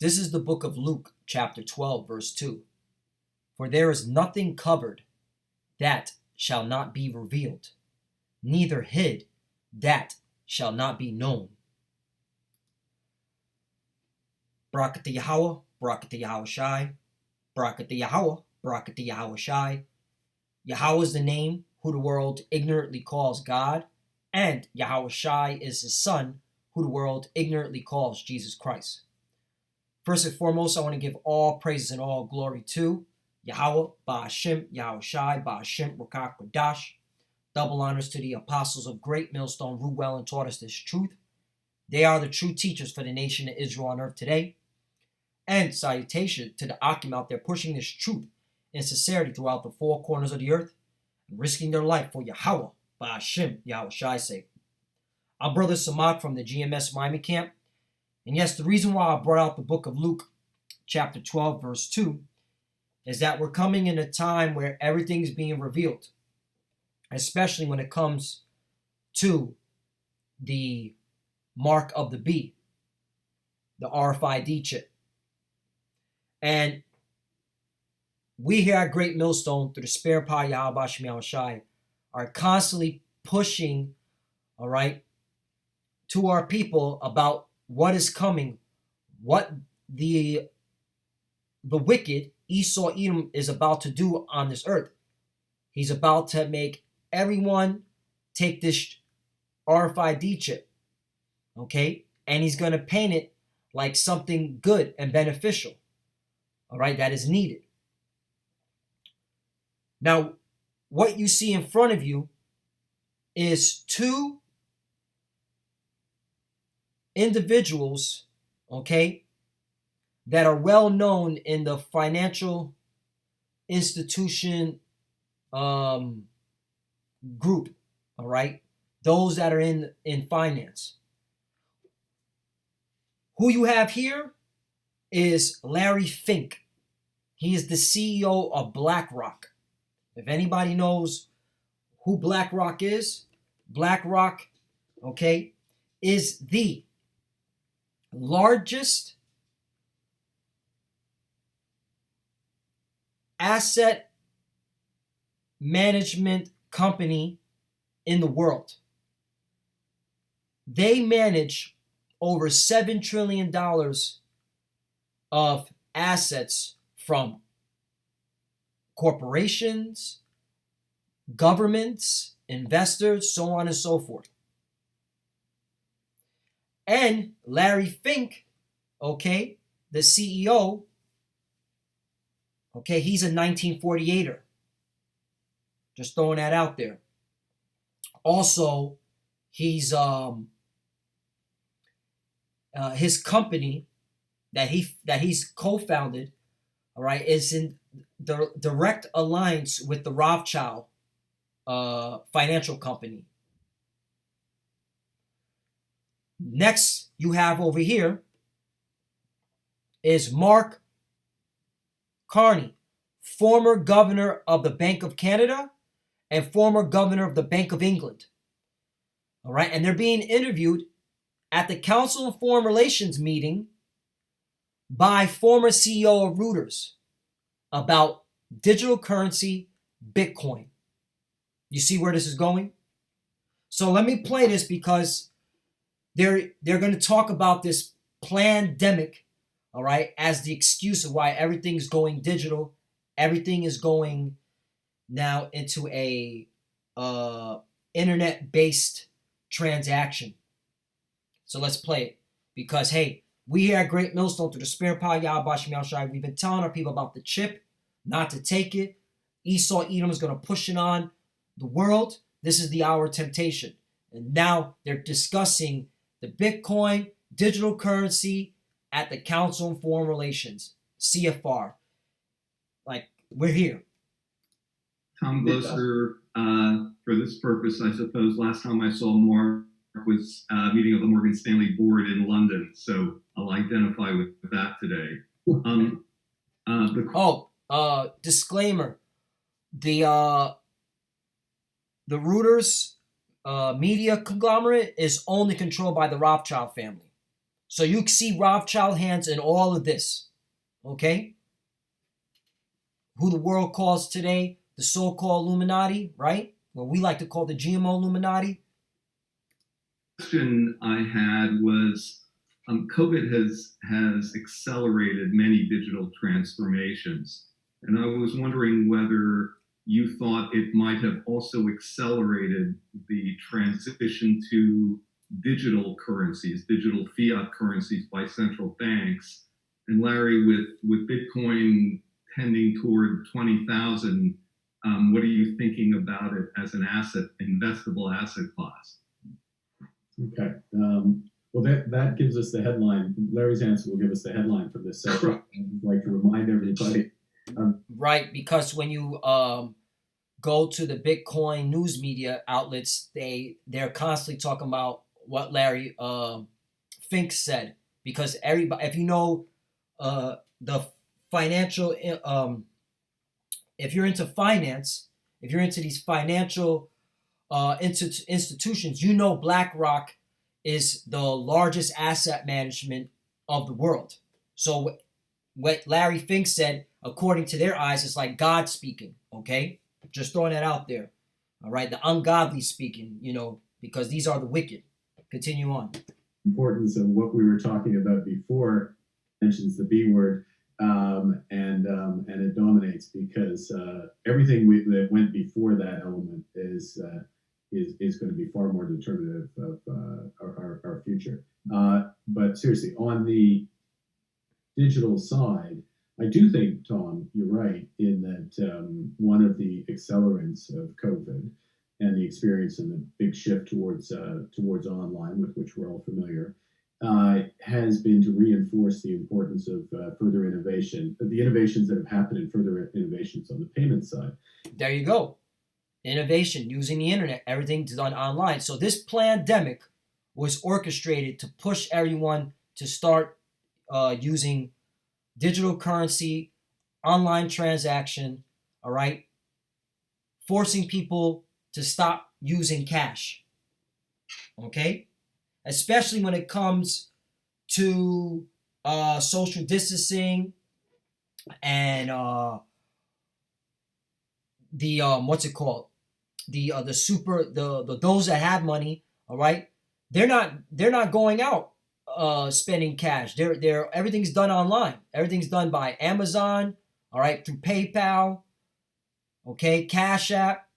This is the book of Luke, chapter 12, verse 2. For there is nothing covered that shall not be revealed, neither hid that shall not be known. Barakatah Yahweh, Barakatah Yahweh Shai, Barakatah Yahweh, Barakatah Yahweh Shai. Yahweh is the name who the world ignorantly calls God, and Yahweh Shai is his son, who the world ignorantly calls Jesus Christ. First and foremost, I want to give all praises and all glory to Yahweh, Ba'ashem, Yahweh Shai, Ba'ashem, Rakak, Radash. Double honors to the apostles of Great Millstone, who well and taught us this truth. They are the true teachers for the nation of Israel on earth today. And salutation to the Akim out there pushing this truth in sincerity throughout the four corners of the earth, and risking their life for Yahweh, Ba'ashem, Yahweh Shai's sake. I'm Brother Samak from the GMS Miami camp. And yes, the reason why I brought out the book of Luke, chapter 12, verse 2, is that we're coming in a time where everything's being revealed, especially when it comes to the mark of the beast, the RFID chip. And we here at Great Millstone, through the spare power Yahweh Shai Shai, are constantly pushing, all right, to our people about what is coming, what the wicked Esau Edom is about to do on this earth. He's about to make everyone take this RFID chip, okay? And he's going to paint it like something good and beneficial, all right, that is needed. Now, what you see in front of you is two individuals, okay, that are well known in the financial institution group, all right, those that are in finance. Who you have here is Larry Fink. He is the CEO of BlackRock. If anybody knows who BlackRock is, BlackRock, okay, is the largest asset management company in the world. They manage over $7 trillion of assets from corporations, governments, investors, so on and so forth. And Larry Fink, okay, the CEO, okay, he's a 1948er. Just throwing that out there. Also, he's his company that he's co-founded, all right, is in the direct alliance with the Rothschild financial company. Next, you have over here is Mark Carney, former governor of the Bank of Canada and former governor of the Bank of England. All right, and they're being interviewed at the Council on Foreign Relations meeting by former CEO of Reuters about digital currency, Bitcoin. You see where this is going? So let me play this because they're going to talk about this pandemic, all right, as the excuse of why everything's going digital. Everything is going now into a internet-based transaction. So let's play it because, hey, we here at Great Millstone, through the spare power Yahweh Shai, we've been telling our people about the chip, not to take it. Esau Edom is going to push it on the world. This is the hour of temptation. And now they're discussing the Bitcoin, digital currency at the Council on Foreign Relations, CFR. Like, we're here. Tom Gloster, for this purpose, I suppose, last time I saw Mark was a meeting of the Morgan Stanley board in London, so I'll identify with that today. Disclaimer. The Reuters media conglomerate is only controlled by the Rothschild family. So you see Rothschild hands in all of this, okay? Who the world calls today the so-called Illuminati, right? What we like to call the GMO Illuminati. Question I had was, COVID has accelerated many digital transformations, and I was wondering whether you thought it might have also accelerated the transition to digital currencies, digital fiat currencies by central banks. And Larry, with Bitcoin tending toward 20,000, what are you thinking about it as an investable asset class? Okay. Well, that gives us the headline. Larry's answer will give us the headline for this session. I'd like to remind everybody. Right, because when you go to the Bitcoin news media outlets, they're constantly talking about what Larry Fink said. Because everybody, if you know the financial, if you're into finance, if you're into these financial institutions, you know BlackRock is the largest asset management of the world. So what Larry Fink said, according to their eyes, is like God speaking, okay? Just throwing that out there, all right? The ungodly speaking, because these are the wicked. Continue on. Importance of what we were talking about before mentions the B word, and it dominates because everything that went before that element is going to be far more determinative of our future. But seriously, on the digital side, I do think, Tom, you're right in that one of the accelerants of COVID and the experience and the big shift towards online, with which we're all familiar, has been to reinforce the importance of further innovation, the innovations that have happened in further innovations on the payment side. There you go. Innovation, using the internet, everything's done online. So this pandemic was orchestrated to push everyone to start using digital currency, online transaction, all right? Forcing people to stop using cash, okay? Especially when it comes to social distancing and the what's it called? The those that have money, all right? They're not going out spending cash. They're everything's done online. Everything's done by Amazon, all right, through PayPal, okay, Cash App,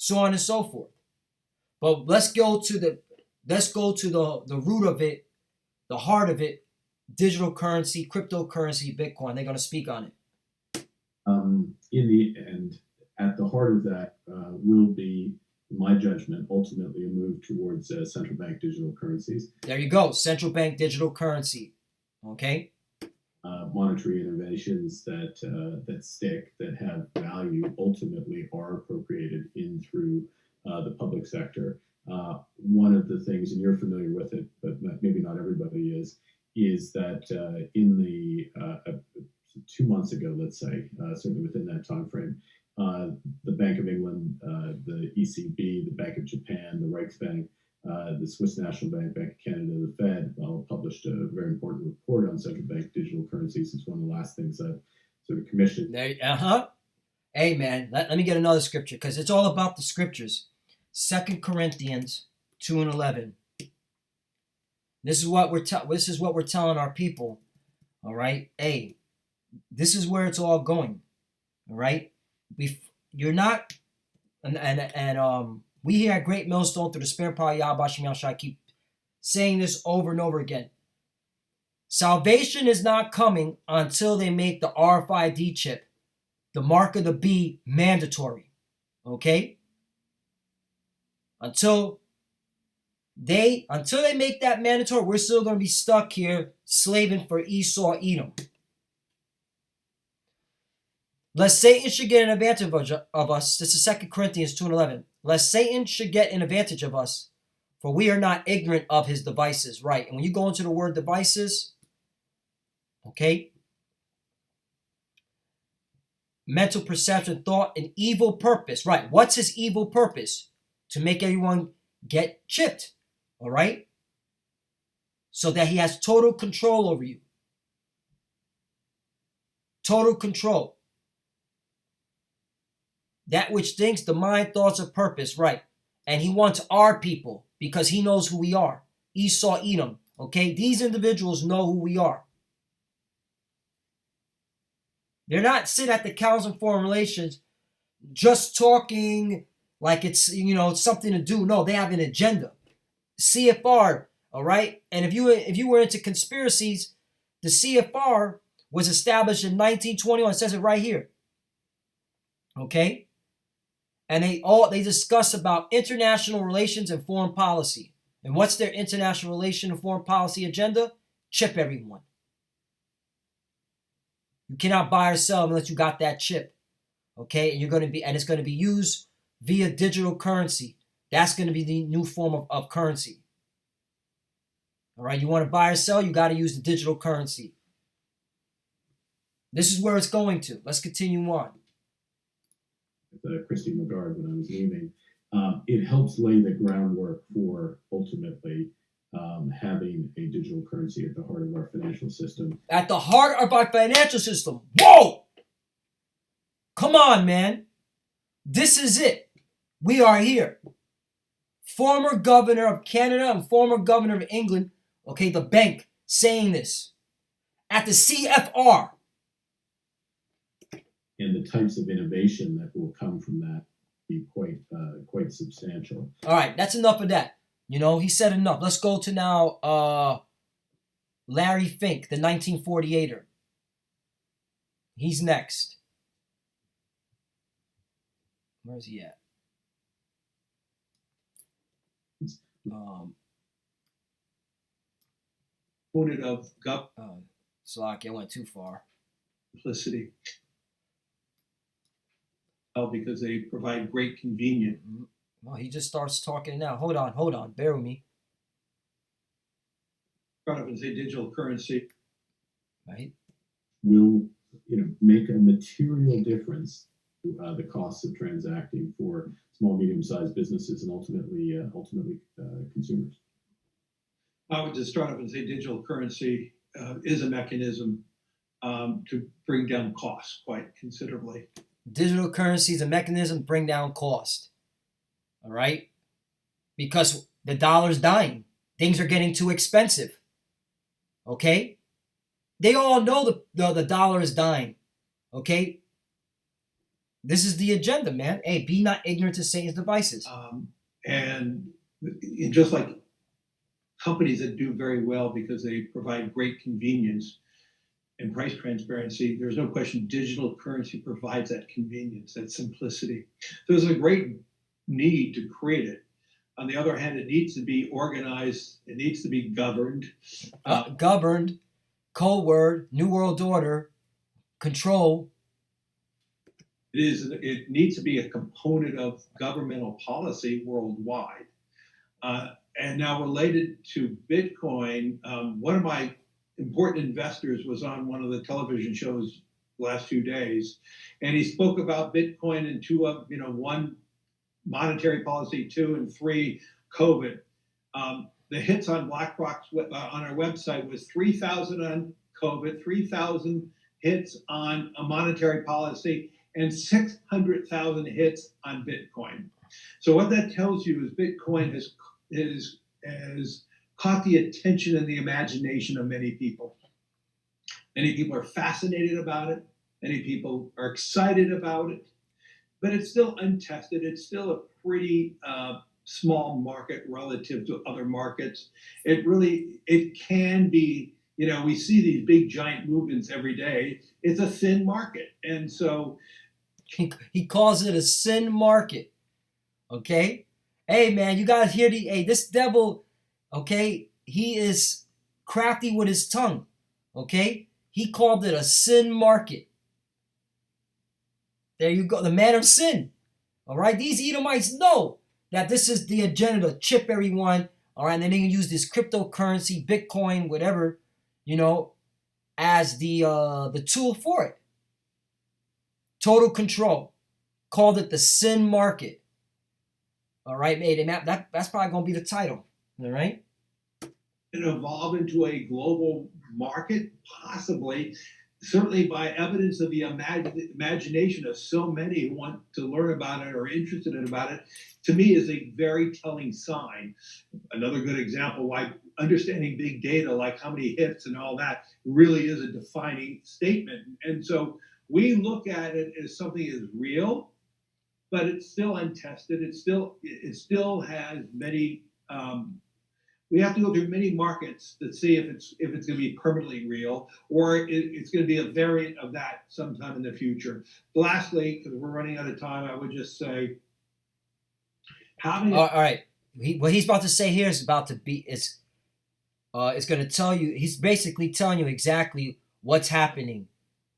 so on and so forth. But let's go to the root of it, the heart of it, digital currency, cryptocurrency, Bitcoin. They're going to speak on it. In the end, at the heart of that will be, in my judgment, ultimately a move towards central bank digital currencies. There you go, central bank digital currency. Okay. Monetary innovations that stick, that have value, ultimately are appropriated in through the public sector. One of the things, and you're familiar with it, but maybe not everybody is that in the 2 months ago, let's say, certainly within that time frame, the Bank of England, the ECB, the Bank of Japan, the Reichsbank, the Swiss National Bank, Bank of Canada, the Fed, all published a very important report on central bank digital currencies. It's one of the last things I've sort of commissioned. Hey, man, let me get another scripture, because it's all about the scriptures. 2 Corinthians 2:11. This is what we're telling our people. All right, hey, this is where it's all going. All right, you're not, and we here at Great Millstone, through the Spirit Power Yahweh Shem Shai, keep saying this over and over again. Salvation is not coming until they make the RFID chip, the mark of the B, mandatory. Okay? Until they make that mandatory, we're still going to be stuck here slaving for Esau, Edom. Lest Satan should get an advantage of us. This is 2 Corinthians 2:11. Lest Satan should get an advantage of us, for we are not ignorant of his devices. Right. And when you go into the word devices, okay, mental perception, thought, and evil purpose. Right. What's his evil purpose? To make everyone get chipped. All right. so that he has total control over you. Total control. That which thinks, the mind, thoughts, or purpose, right? And he wants our people because he knows who we are. Esau, Edom, okay? These individuals know who we are. They're not sitting at the Council of Foreign Relations just talking like it's, it's something to do. No, they have an agenda. CFR, all right? And if you were into conspiracies, the CFR was established in 1921. It says it right here. Okay? And they discuss about international relations and foreign policy. And what's their international relation and foreign policy agenda? Chip everyone. You cannot buy or sell unless you got that chip. Okay? And it's going to be used via digital currency. That's going to be the new form of currency. All right, you want to buy or sell, you got to use the digital currency. This is where it's going to. Let's continue on. With Christy Lagarde when I was leaving, it helps lay the groundwork for ultimately having a digital currency at the heart of our financial system. At the heart of our financial system. Whoa! Come on, man. This is it. We are here. Former governor of Canada and former governor of England, okay, the bank, saying this. At the CFR. And the types of innovation that will come from that be quite substantial. All right, that's enough of that. He said enough. Let's go to now Larry Fink, the 1948er. He's next. Where's he at? Component of Slocky, I went too far. simplicity. Because they provide great convenience. Well, he just starts talking now. Hold on. Bear with me. Front of it say digital currency. Right. Will make a material difference to the costs of transacting for small, medium-sized businesses and ultimately consumers. I would just start up and say digital currency is a mechanism to bring down costs quite considerably. Digital currency is a mechanism to bring down cost. All right? Because the dollar's dying. Things are getting too expensive. Okay? They all know the dollar is dying. Okay? This is the agenda, man. Hey, be not ignorant to Satan's devices. And just like companies that do very well because they provide great convenience and price transparency, there's no question digital currency provides that convenience, that simplicity. There's a great need to create it. On the other hand, it needs to be organized. It needs to be governed. Governed, code word, New World Order, control. It needs to be a component of governmental policy worldwide. And now related to Bitcoin, one of my important investors was on one of the television shows last few days, and he spoke about Bitcoin and one, monetary policy, 2, and 3, COVID. The hits on BlackRock's on our website was 3,000 on COVID, 3,000 hits on a monetary policy, and 600,000 hits on Bitcoin. So what that tells you is Bitcoin has caught the attention and the imagination of many people. Many people are fascinated about it. Many people are excited about it. But it's still untested. It's still a pretty small market relative to other markets. It can be, we see these big giant movements every day. It's a thin market. And so he calls it a sin market. Okay? Hey, man, you guys hear this devil, okay? He is crafty with his tongue. Okay? He called it a sin market. There you go. The man of sin. All right? These Edomites know that this is the agenda to chip everyone. All right? And then they can use this cryptocurrency, Bitcoin, whatever, as the tool for it. Total control. Called it the sin market. All right, mate. That's probably going to be the title. All right? and evolve into a global market? Possibly. Certainly by evidence of the imagination of so many who want to learn about it or are interested in about it, to me is a very telling sign. Another good example why understanding big data, like how many hits and all that, really is a defining statement. And so we look at it as something is real, but it's still untested. It still has many. We have to go through many markets to see if it's going to be permanently real or it's going to be a variant of that sometime in the future. Lastly, because we're running out of time, I would just say having. All right. What he's about to say here is about to be it's going to tell you. He's basically telling you exactly what's happening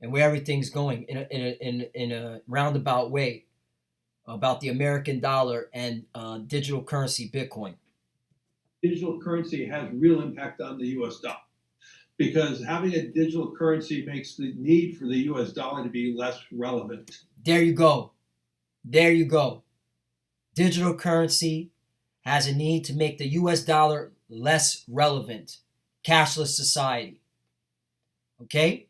and where everything's going in a roundabout way about the American dollar and digital currency Bitcoin. Digital currency has real impact on the U.S. dollar because having a digital currency makes the need for the U.S. dollar to be less relevant. There you go. There you go. Digital currency has a need to make the U.S. dollar less relevant. Cashless society. Okay?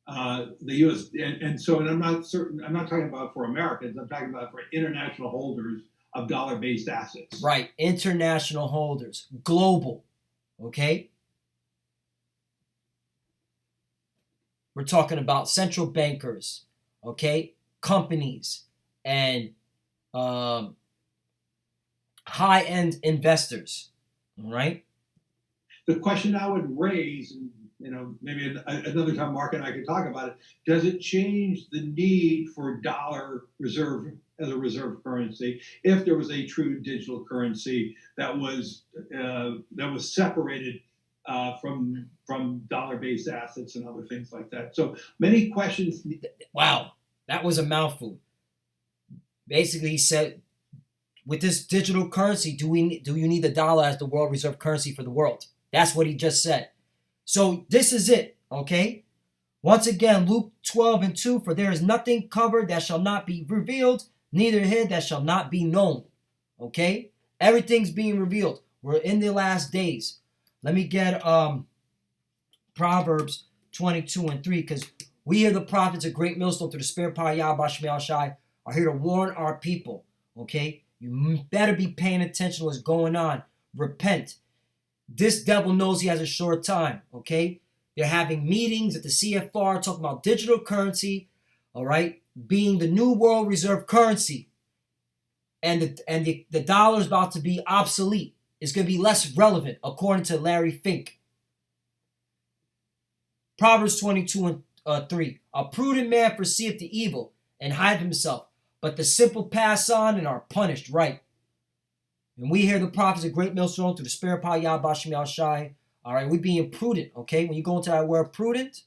The U.S. and I'm not certain. I'm not talking about for Americans. I'm talking about for international holders of dollar-based assets. Right. International holders. Global. Okay? We're talking about central bankers. Okay? Companies. And high-end investors. All right? The question I would raise, and maybe another time Mark and I could talk about it, does it change the need for dollar reserve as a reserve currency if there was a true digital currency that was separated from dollar-based assets and other things like that? So many questions. Wow, that was a mouthful. Basically, he said, with this digital currency, do you need the dollar as the world reserve currency for the world? That's what he just said. So this is it, okay? Once again, Luke 12:2, for there is nothing covered that shall not be revealed, neither hid that shall not be known. Okay? Everything's being revealed. We're in the last days. Let me get Proverbs 22:3, because we hear the prophets of Great Millstone through the Spirit Power Yahweh Shemel Shai are here to warn our people. Okay? You better be paying attention to what's going on. Repent. This devil knows he has a short time. Okay? They're having meetings at the CFR talking about digital currency, all right, being the new world reserve currency. And the dollar is about to be obsolete. It's going to be less relevant, according to Larry Fink. Proverbs 22:3. A prudent man foreseeth the evil and hideth himself, but the simple pass on and are punished right. And we hear the prophets of Great Millstone through the Spirit Power Yahweh Shemel Shai. All right, we're being prudent, okay? When you go into that word prudent,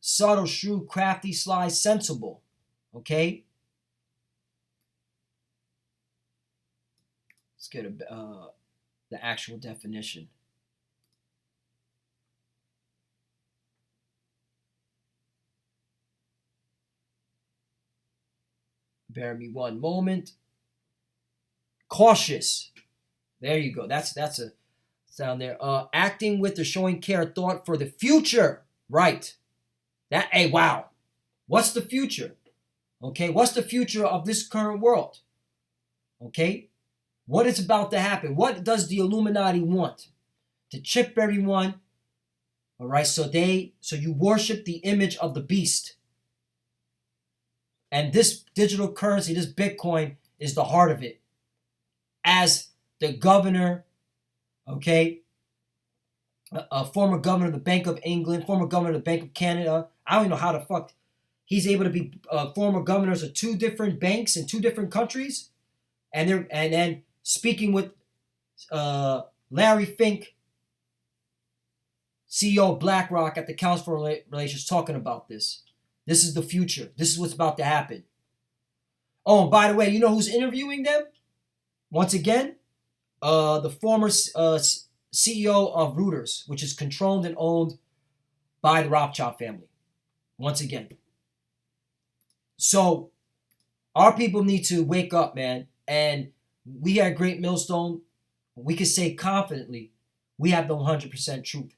subtle, shrewd, crafty, sly, sensible, okay? Let's get the actual definition. Bear me one moment. Cautious. There you go. That's a sound there. Acting with or showing care, thought for the future. Right. Hey, wow. What's the future? Okay. What's the future of this current world? Okay. What is about to happen? What does the Illuminati want? To chip everyone. All right. So you worship the image of the beast. And this digital currency, this Bitcoin, is the heart of it. As the governor, okay, a former governor of the Bank of England, former governor of the Bank of Canada, I don't even know how the fuck he's able to be former governors of two different banks in two different countries, and then speaking with Larry Fink, CEO of BlackRock at the Council for Relations, talking about this. This is the future. This is what's about to happen. Oh, and by the way, you know who's interviewing them? Once again, the former CEO of Reuters, which is controlled and owned by the Rothschild family. Once again. So, Our people need to wake up, man. And we at Great Millstone, we can say confidently, we have the 100% truth.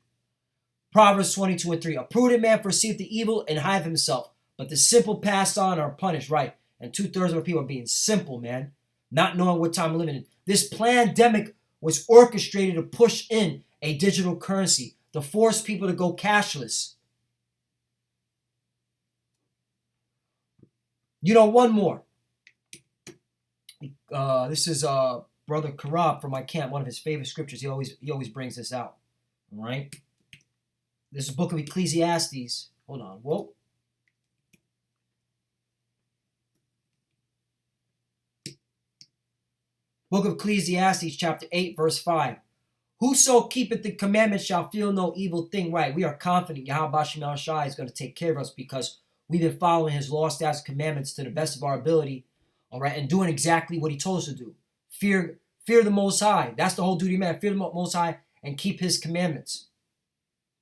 Proverbs 22:3. A prudent man foreseeth the evil and hideth himself, but the simple pass on are punished, right? And 2/3 of our people are being simple, man, not knowing what time we're living in. This pandemic was orchestrated to push in a digital currency, to force people to go cashless. You know, one more. This is Brother Karab from my camp, one of his favorite scriptures. He always brings this out. All right. This is the book of Ecclesiastes. Hold on. Whoa. Book of Ecclesiastes, chapter 8, verse 5. Whoso keepeth the commandments shall feel no evil thing. Right. We are confident Yahweh Shem Shai is going to take care of us because we've been following his law, statutes, commandments to the best of our ability. All right. And doing exactly what he told us to do. Fear the Most High. That's the whole duty of man. Fear the Most High and keep his commandments.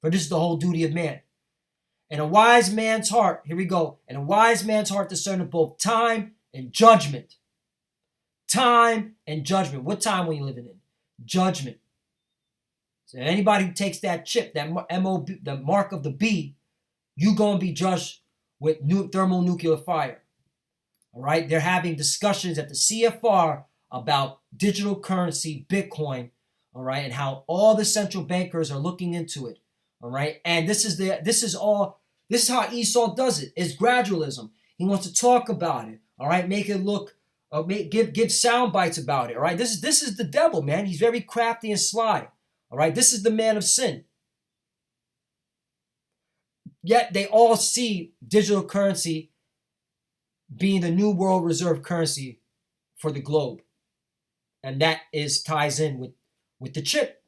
For this is the whole duty of man. And a wise man's heart, here we go. And a wise man's heart discerneth both time and judgment. Time and judgment. What time are you living in? Judgment. So anybody who takes that chip, that MOB, the mark of the B, you going to be judged with thermonuclear fire. All right? They're having discussions at the CFR about digital currency, Bitcoin, all right, and how all the central bankers are looking into it. All right, and this is how Esau does it. It's gradualism. He wants to talk about it. All right, make it look, give sound bites about it. All right, this is the devil, man. He's very crafty and sly. All right, this is the man of sin. Yet they all see digital currency being the new world reserve currency for the globe, and that ties in with the chip.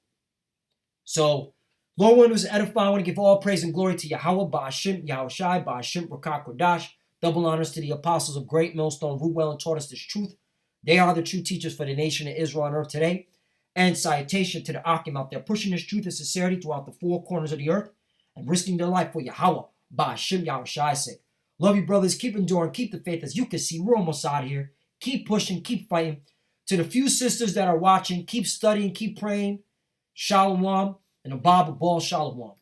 So. Lord, when it was edifying, I want to give all praise and glory to Yahweh, Ba'ashim, Yahushai, Ba'ashim, Rakak, Kodash. Double honors to the apostles of Great Millstone, who well and taught us this truth. They are the true teachers for the nation of Israel on earth today. And salutation to the Akim out there, pushing this truth and sincerity throughout the four corners of the earth and risking their life for Yahweh, Ba'ashim, Yahushai's sake. Love you, brothers. Keep enduring. Keep the faith. As you can see, we're almost out of here. Keep pushing. Keep fighting. To the few sisters that are watching, keep studying. Keep praying. Shalom. And a Bible ball shalom.